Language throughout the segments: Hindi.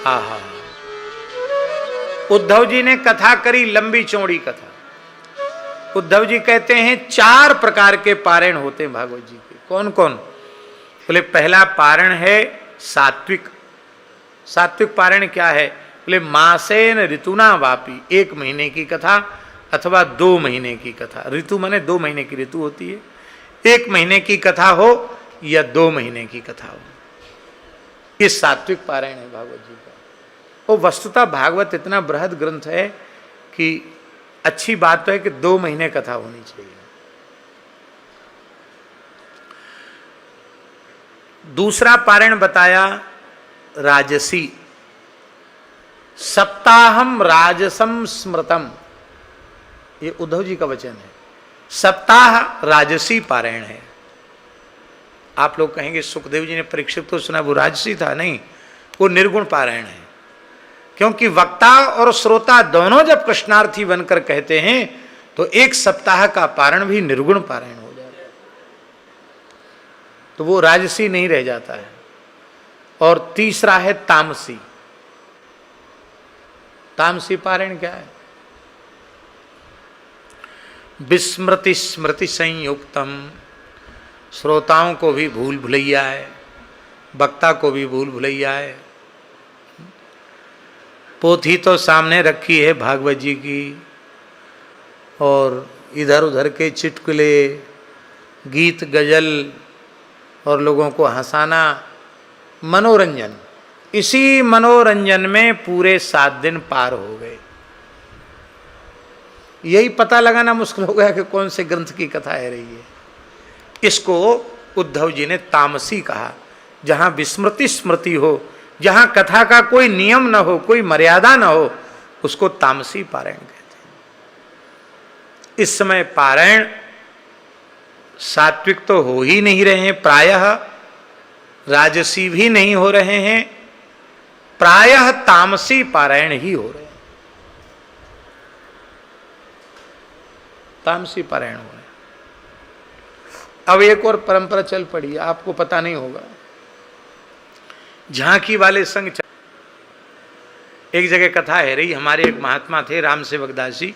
हाँ हाँ, उद्धव जी ने कथा करी, लंबी चौड़ी कथा। उद्धव जी कहते हैं 4 प्रकार के पारायण होते हैं भागवत जी के। कौन कौन? बोले पहला पारायण है सात्विक। सात्विक पारायण क्या है? बोले मासेन ऋतुना वापी, 1 महीने की कथा अथवा 2 महीने की कथा। ऋतु माने 2 महीने की ऋतु होती है। 1 महीने की कथा हो या 2 महीने की कथा हो, ये सात्विक पारायण है भागवत जी का। और वस्तुतः भागवत इतना बृहद ग्रंथ है कि अच्छी बात तो है कि 2 महीने कथा होनी चाहिए। दूसरा पारायण बताया राजसी। सप्ताहम राजसम स्मृतम, ये उद्धव जी का वचन है। सप्ताह राजसी पारायण है। आप लोग कहेंगे सुखदेव जी ने परीक्षित को सुना, वो राजसी था? नहीं, वो निर्गुण पारायण है। क्योंकि वक्ता और श्रोता दोनों जब कृष्णार्थी बनकर कहते हैं तो 1 सप्ताह का पारायण भी निर्गुण पारायण हो जाता है, तो वो राजसी नहीं रह जाता है। और तीसरा है तामसी। तामसी पारायण क्या है? विस्मृति स्मृति संयुक्तम, श्रोताओं को भी भूल भुलैया है, वक्ता को भी भूल भुलैया है। पोथी तो सामने रखी है भागवत जी की, और इधर उधर के चुटकुले, गीत गजल और लोगों को हंसाना, मनोरंजन, इसी मनोरंजन में पूरे 7 दिन पार हो गए। यही पता लगाना मुश्किल हो गया कि कौन से ग्रंथ की कथा है रही है। इसको उद्धव जी ने तामसी कहा। जहां विस्मृति स्मृति हो, जहां कथा का कोई नियम न हो, कोई मर्यादा न हो, उसको तामसी पारायण कहते हैं। इस समय पारायण सात्विक तो हो ही नहीं रहे हैं, प्रायः राजसी भी नहीं हो रहे हैं, प्रायः तामसी पारायण ही हो रहे हैं। तामसी पारायण हो रहे हैं। अब एक और परंपरा चल पड़ी है, आपको पता नहीं होगा। झांकी वाले संग एक जगह कथा है रही। हमारे एक महात्मा थे राम सेवक दास जी,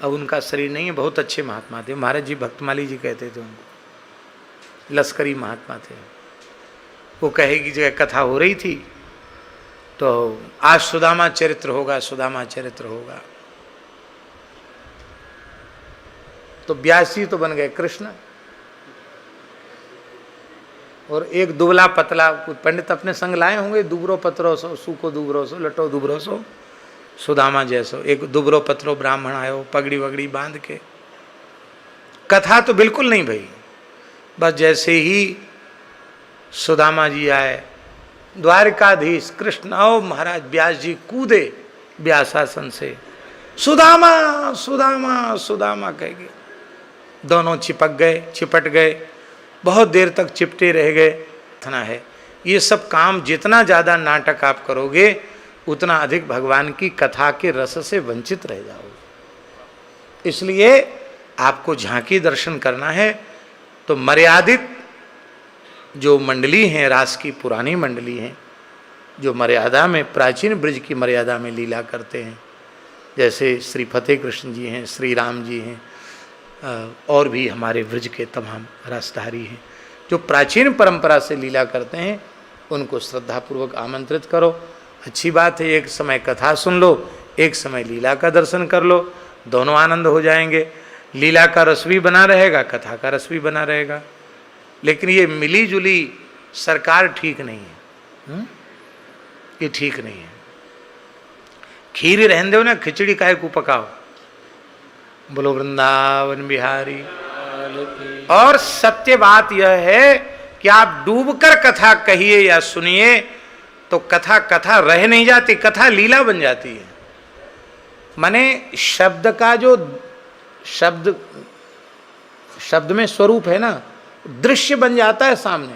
अब उनका शरीर नहीं है, बहुत अच्छे महात्मा थे। महाराज जी भक्तमाली जी कहते थे उनको, लश्करी महात्मा थे। वो कहे की जगह कथा हो रही थी तो आज सुदामा चरित्र होगा, सुदामा चरित्र होगा। तो व्यास जी तो बन गए कृष्ण, और एक दुबला पतला पंडित अपने संग लाए होंगे, दुबरो पतरो सो, सूको दुबरो सो, लटो दुबरो सो, सुदामा जैसो। एक दुबरो पतरो ब्राह्मण आयो, पगड़ी वगड़ी बांध के। कथा तो बिल्कुल नहीं भई, बस जैसे ही सुदामा जी आए, द्वारकाधीश कृष्ण, ओ महाराज व्यास जी कूदे व्यासासन से, सुदामा सुदामा सुदामा कहेंगे। दोनों चिपट गए, बहुत देर तक चिपटे रह गए। इतना है, ये सब काम जितना ज़्यादा नाटक आप करोगे उतना अधिक भगवान की कथा के रस से वंचित रह जाओगे। इसलिए आपको झांकी दर्शन करना है तो मर्यादित जो मंडली हैं, रास की पुरानी मंडली हैं, जो मर्यादा में, प्राचीन ब्रज की मर्यादा में लीला करते हैं, जैसे श्री फतेह कृष्ण जी हैं, श्री राम जी हैं, और भी हमारे ब्रज के तमाम रसधारी हैं, जो प्राचीन परंपरा से लीला करते हैं, उनको श्रद्धापूर्वक आमंत्रित करो। अच्छी बात है, एक समय कथा सुन लो, एक समय लीला का दर्शन कर लो, दोनों आनंद हो जाएंगे। लीला का रस भी बना रहेगा, कथा का रस भी बना रहेगा। लेकिन ये मिली जुली सरकार ठीक नहीं है, ये ठीक नहीं है। खीर रहने दो ना, खिचड़ी काहे को पकाओ। बोलो वृंदावन बिहारी। और सत्य बात यह है कि आप डूबकर कथा कहिए या सुनिए तो कथा कथा रह नहीं जाती, कथा लीला बन जाती है। माने शब्द का जो शब्द में स्वरूप है ना, दृश्य बन जाता है सामने।